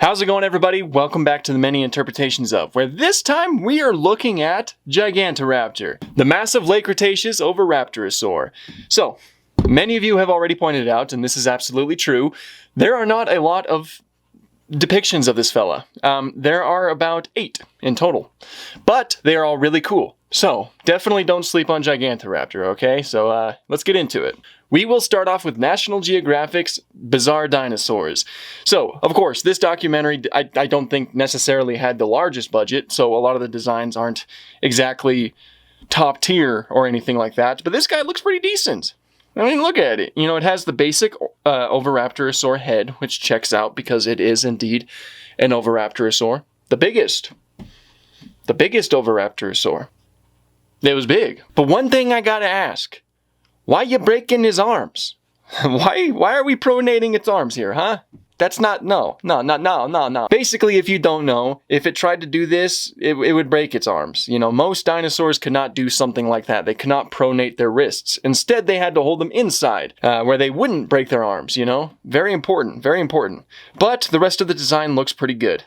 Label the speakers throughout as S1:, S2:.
S1: How's it going, everybody? Welcome back to the Many Interpretations Of, where this time we are looking at Gigantoraptor, the massive late Cretaceous oviraptorosaur. So, many of you have already pointed out, and this is absolutely true, there are not a lot of depictions of this fella. There are about 8 in total, but they are all really cool. So, definitely don't sleep on Gigantoraptor, okay? So, let's get into it. We will start off with National Geographic's Bizarre Dinosaurs. So, of course, this documentary I don't think necessarily had the largest budget, so a lot of the designs aren't exactly top tier or anything like that, but this guy looks pretty decent. I mean, look at it. You know, it has the basic oviraptorosaur head, which checks out because it is indeed an oviraptorosaur. The biggest oviraptorosaur. It was big. But one thing I gotta ask. Why you breaking his arms? Why are we pronating its arms here, huh? That's not, no. Basically, if you don't know, if it tried to do this, it would break its arms. You know, most dinosaurs could not do something like that. They could not pronate their wrists. Instead, they had to hold them inside, where they wouldn't break their arms, you know? Very important, very important. But the rest of the design looks pretty good.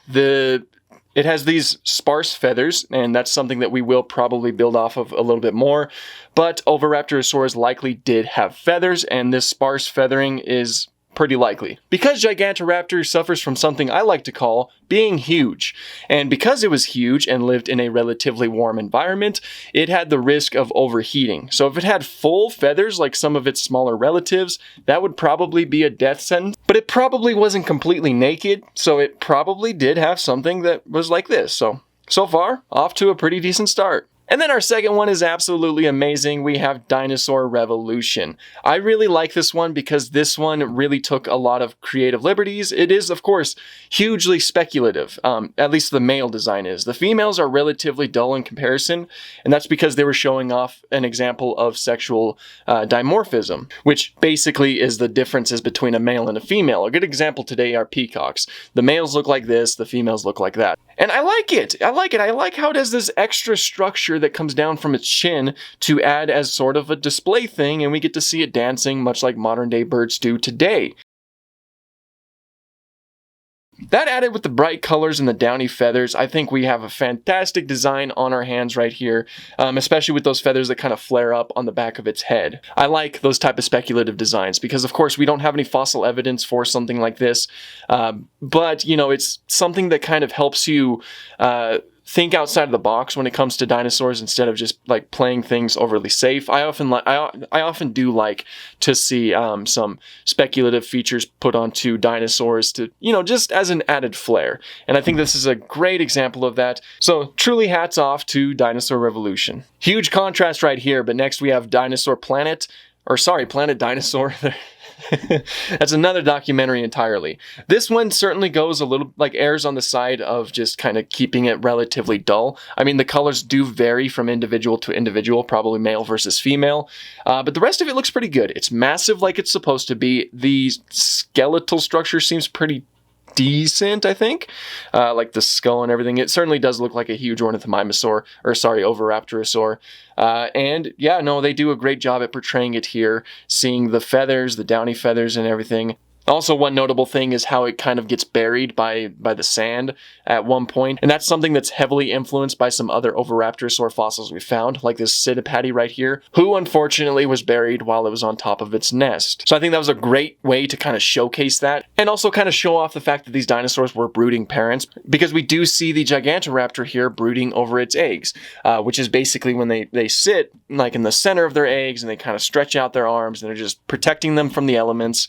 S1: It has these sparse feathers, and that's something that we will probably build off of a little bit more. But oviraptorosaurs likely did have feathers, and this sparse feathering is pretty likely. Because Gigantoraptor suffers from something I like to call being huge. And because it was huge and lived in a relatively warm environment, it had the risk of overheating. So if it had full feathers like some of its smaller relatives, that would probably be a death sentence. But it probably wasn't completely naked, so it probably did have something that was like this. So far, off to a pretty decent start. And then our second one is absolutely amazing. We have Dinosaur Revolution. I really like this one because this one really took a lot of creative liberties. It is, of course, hugely speculative. At least the male design is. The females are relatively dull in comparison, and that's because they were showing off an example of sexual dimorphism, which basically is the differences between a male and a female. A good example today are peacocks. The males look like this, the females look like that. And I like it. I like how it has this extra structure that comes down from its chin to add as sort of a display thing, and we get to see it dancing much like modern day birds do today. That added with the bright colors and the downy feathers, I think we have a fantastic design on our hands right here, especially with those feathers that kind of flare up on the back of its head. I like those type of speculative designs because, of course, we don't have any fossil evidence for something like this, but, you know, it's something that kind of helps you think outside of the box when it comes to dinosaurs instead of just like playing things overly safe. I often do like to see some speculative features put onto dinosaurs to, you know, just as an added flair. And I think this is a great example of that. So truly hats off to Dinosaur Revolution. Huge contrast right here, but next we have Planet Dinosaur. That's another documentary entirely. This one certainly goes a little, like, errs on the side of just kind of keeping it relatively dull. I mean, the colors do vary from individual to individual, probably male versus female, but the rest of it looks pretty good. It's massive like it's supposed to be. The skeletal structure seems pretty decent, I think, like the skull and everything. It certainly does look like a huge oviraptorosaur. And yeah, no, they do a great job at portraying it here, seeing the feathers, the downy feathers and everything. Also, one notable thing is how it kind of gets buried by the sand at one point, and that's something that's heavily influenced by some other oviraptorosaur fossils we found, like this Citipati right here, who unfortunately was buried while it was on top of its nest. So I think that was a great way to kind of showcase that, and also kind of show off the fact that these dinosaurs were brooding parents, because we do see the Gigantoraptor here brooding over its eggs, which is basically when they sit like in the center of their eggs and they kind of stretch out their arms and they're just protecting them from the elements,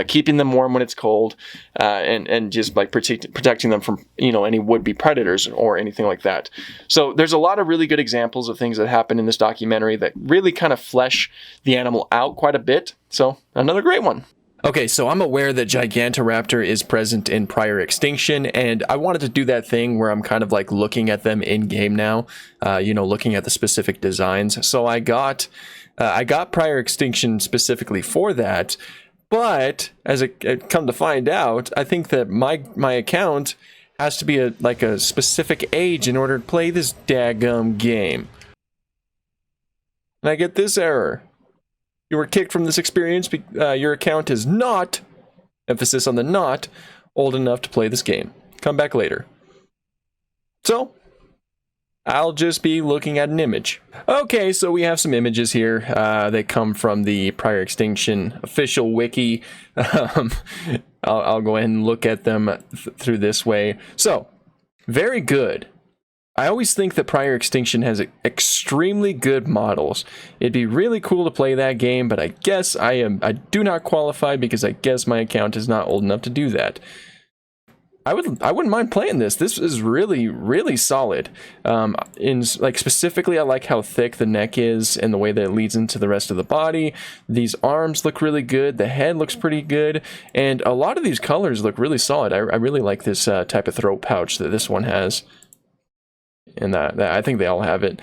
S1: keeping them warm when it's cold, and just like protecting them from, you know, any would-be predators or anything like that. So there's a lot of really good examples of things that happen in this documentary that really kind of flesh the animal out quite a bit. So another great one. Okay, so I'm aware that Gigantoraptor is present in prior Extinction, and I wanted to do that thing where I'm kind of like looking at them in game now, you know, looking at the specific designs. So I got prior Extinction specifically for that. But as I come to find out, I think that my account has to be like a specific age in order to play this daggum game. And I get this error. You were kicked from this experience. Your account is not, emphasis on the not, old enough to play this game. come back later. So I'll just be looking at an image. Okay, so we have some images here. They come from the Prior Extinction official wiki. I'll go ahead and look at them through this way. So, very good. I always think that Prior Extinction has extremely good models. It'd be really cool to play that game, but I guess I do not qualify because I guess my account is not old enough to do that. I wouldn't mind playing this. This is really, really solid. Specifically, I like how thick the neck is and the way that it leads into the rest of the body. These arms look really good. The head looks pretty good. And a lot of these colors look really solid. I really like this type of throat pouch that this one has. And that I think they all have it.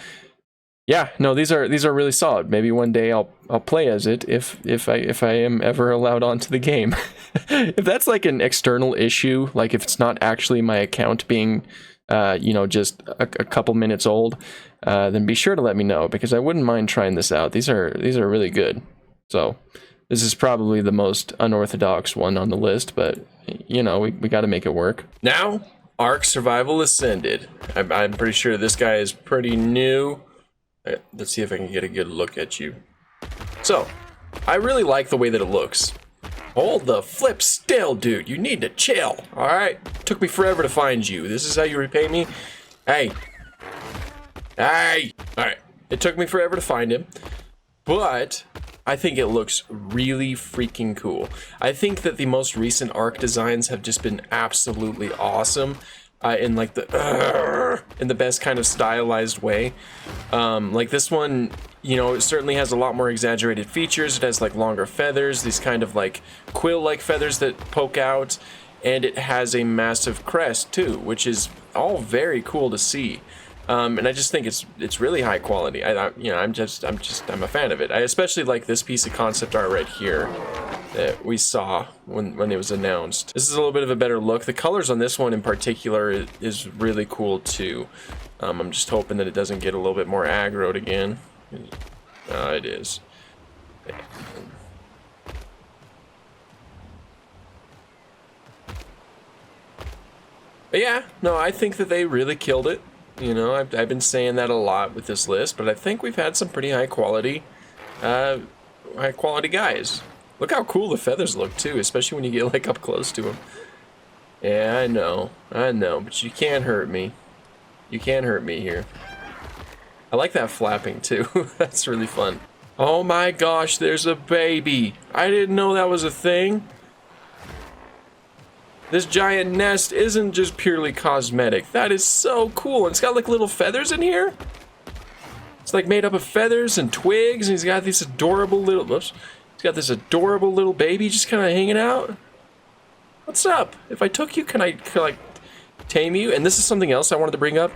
S1: Yeah, no, these are really solid. Maybe one day I'll play as it if I am ever allowed onto the game. If that's like an external issue, like if it's not actually my account being just a couple minutes old, then be sure to let me know, because I wouldn't mind trying this out. These are really good. So this is probably the most unorthodox one on the list, but we got to make it work. Now, Ark Survival Ascended. I'm pretty sure this guy is pretty new. Let's see if I can get a good look at you. So, I really like the way that it looks. Hold the flip still, dude. You need to chill, alright? Took me forever to find you. This is how you repay me? Hey. Hey! Alright. It took me forever to find him. But I think it looks really freaking cool. I think that the most recent Ark designs have just been absolutely awesome. In like in the best kind of stylized way. Like this one, it certainly has a lot more exaggerated features. It has like longer feathers, these kind of like quill-like feathers that poke out, and it has a massive crest too, which is all very cool to see. And I just think it's really high quality. I'm a fan of it. I especially like this piece of concept art right here that we saw when it was announced. This is a little bit of a better look. The colors on this one in particular is really cool too. I'm just hoping that it doesn't get a little bit more aggroed again. It is. But yeah, no, I think that they really killed it. I've been saying that a lot with this list, but I think we've had some pretty high quality guys. Look how cool the feathers look too, especially when you get like up close to them. Yeah, I know, but you can't hurt me. You can't hurt me here. I like that flapping too. That's really fun. Oh my gosh, there's a baby. I didn't know that was a thing. This giant nest isn't just purely cosmetic. That is so cool. And it's got like little feathers in here. It's like made up of feathers and twigs, and he's got this adorable little baby just kind of hanging out. What's up? If I took you, can I like tame you? And this is something else I wanted to bring up.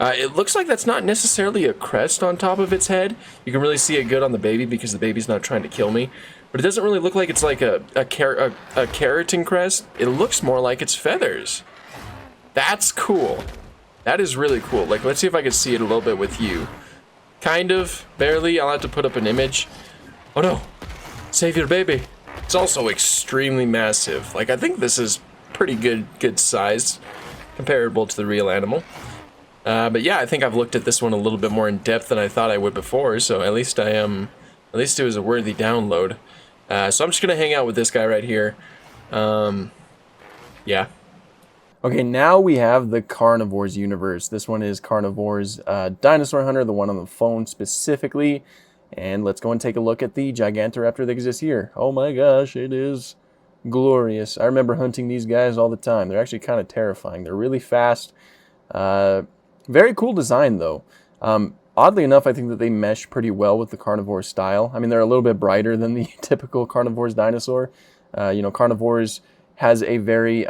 S1: It looks like that's not necessarily a crest on top of its head. You can really see it good on the baby because the baby's not trying to kill me. But it doesn't really look like it's like a keratin crest. It looks more like it's feathers. That's cool. That is really cool. Like, let's see if I can see it a little bit with you. Kind of, barely. I'll have to put up an image. Oh no. Save your baby. It's also extremely massive. Like, I think this is pretty good size, comparable to the real animal. But yeah, I think I've looked at this one a little bit more in depth than I thought I would before, so at least it was a worthy download. So I'm just gonna hang out with this guy right here. Yeah. Okay, now we have the Carnivores Universe. This one is Carnivores Dinosaur Hunter, the one on the phone specifically. And let's go and take a look at the Gigantoraptor that exists here. Oh my gosh, it is glorious. I remember hunting these guys all the time. They're actually kind of terrifying. They're really fast. Very cool design though. Oddly enough, I think that they mesh pretty well with the carnivore style. I mean, they're a little bit brighter than the typical Carnivores dinosaur. Carnivores has a very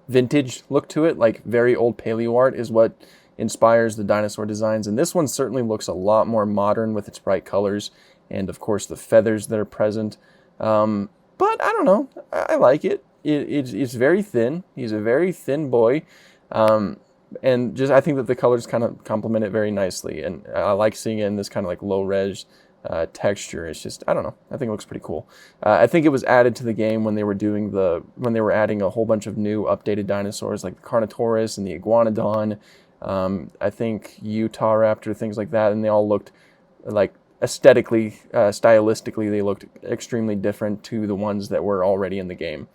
S1: vintage look to it, like very old paleo art is what inspires the dinosaur designs. And this one certainly looks a lot more modern with its bright colors and, of course, the feathers that are present. But I don't know. I like it. It's very thin. He's a very thin boy. And just I think that the colors kind of complement it very nicely, and I like seeing it in this kind of like low res
S2: texture. It's just, I don't know. I think it looks pretty cool. I think it was added to the game when they were adding a whole bunch of new updated dinosaurs like the Carnivores and the Iguanodon. I think Gigantoraptor, things like that, and they all looked like aesthetically, stylistically, they looked extremely different to the ones that were already in the game.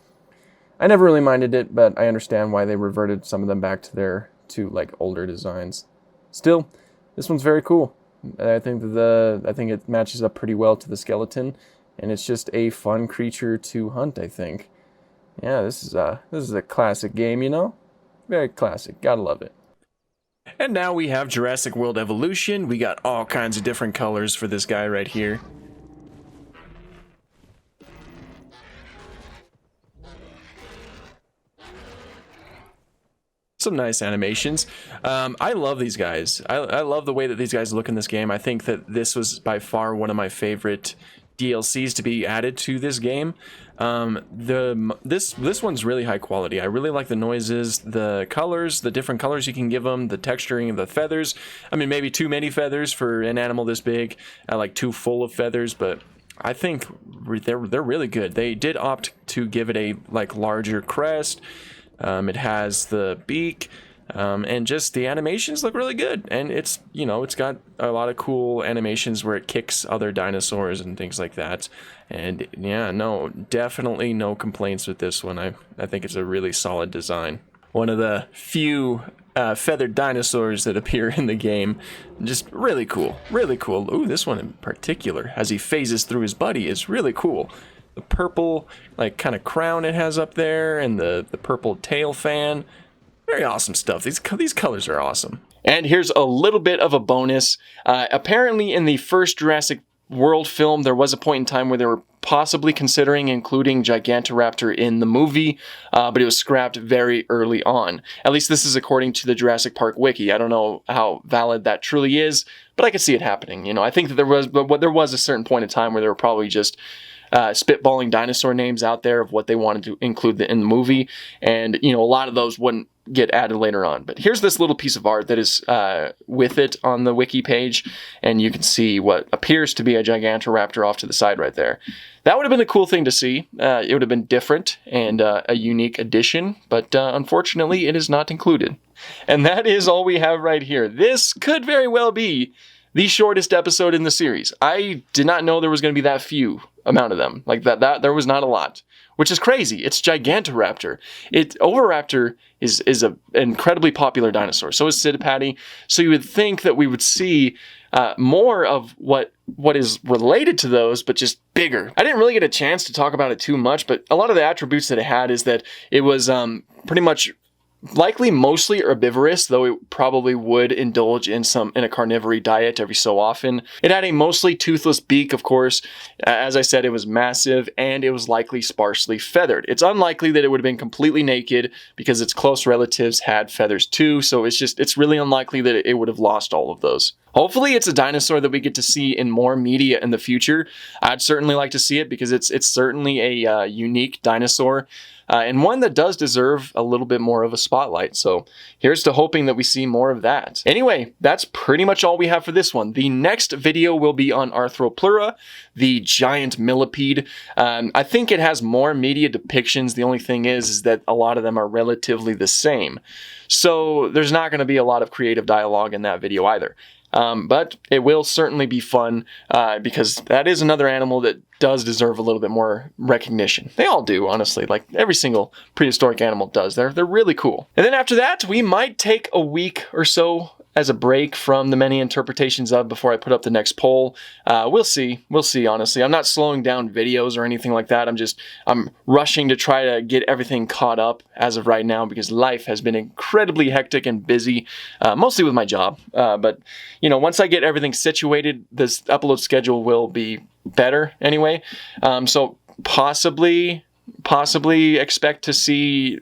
S2: I never really minded it, but I understand why they reverted some of them back to like older designs. Still, this one's very cool. I think it matches up pretty well to the skeleton, and it's just a fun creature to hunt, I think. Yeah, this is a classic game, you know? Very classic. Gotta love it.
S3: And now we have Jurassic World Evolution. We got all kinds of different colors for this guy right here. Some nice animations. I love these guys. I love the way that these guys look in this game. I think that this was by far one of my favorite DLCs to be added to this game. This one's really high quality. I really like the noises, the colors, the different colors you can give them, the texturing of the feathers. I mean, maybe too many feathers for an animal this big. I like too full of feathers, but I think they're really good. They did opt to give it a like larger crest. It has the beak, and just the animations look really good. And it's, you know, it's got a lot of cool animations where it kicks other dinosaurs and things like that. And yeah, no, definitely no complaints with this one. I think it's a really solid design. One of the few feathered dinosaurs that appear in the game. Just really cool, really cool. Ooh, this one in particular, as he phases through his buddy, is really cool. The purple, like, kind of crown it has up there, and the purple tail fan. Very awesome stuff. These colors are awesome.
S1: And here's a little bit of a bonus. Apparently in the first Jurassic World film, there was a point in time where they were possibly considering including Gigantoraptor in the movie, but it was scrapped very early on. At least this is according to the Jurassic Park wiki. I don't know how valid that truly is, but I could see it happening. You know, I think that there was a certain point in time where they were probably just spitballing dinosaur names out there of what they wanted to include in the movie, and you know, a lot of those wouldn't get added later on. But here's this little piece of art that is with it on the wiki page, and you can see what appears to be a Gigantoraptor off to the side right there. That would have been a cool thing to see. It would have been different and a unique addition, but unfortunately it is not included. And that is all we have right here. This could very well be the shortest episode in the series. I did not know there was going to be that few amount of them. Like that there was not a lot, which is crazy. It's Gigantoraptor. Oviraptor is an incredibly popular dinosaur. So is Sidipati. So you would think that we would see more of what is related to those, but just bigger. I didn't really get a chance to talk about it too much, but a lot of the attributes that it had is that it was pretty much likely mostly herbivorous, though it probably would indulge in a carnivory diet every so often. It had a mostly toothless beak, of course. As I said, it was massive, and it was likely sparsely feathered. It's unlikely that it would have been completely naked because its close relatives had feathers too, so it's really unlikely that it would have lost all of those. Hopefully it's a dinosaur that we get to see in more media in the future. I'd certainly like to see it because it's certainly a unique dinosaur. And one that does deserve a little bit more of a spotlight. So here's to hoping that we see more of that. Anyway, that's pretty much all we have for this one. The next video will be on Arthropleura, the giant millipede. I think it has more media depictions. The only thing is that a lot of them are relatively the same. So there's not going to be a lot of creative dialogue in that video either. But it will certainly be fun because that is another animal that does deserve a little bit more recognition. They all do, honestly. Like every single prehistoric animal does. They're really cool. And then after that, we might take a week or so as a break from the many interpretations of before I put up the next poll. We'll see. We'll see, honestly. I'm not slowing down videos or anything like that. I'm rushing to try to get everything caught up as of right now because life has been incredibly hectic and busy, mostly with my job. But, you know, once I get everything situated, this upload schedule will be better anyway. So possibly expect to see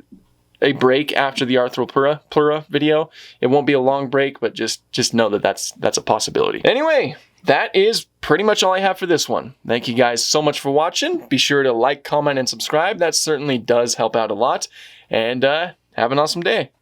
S1: a break after the Arthropleura video. It won't be a long break, but just know that that's a possibility. Anyway, that is pretty much all I have for this one. Thank you guys so much for watching. Be sure to like, comment, and subscribe. That certainly does help out a lot. And have an awesome day.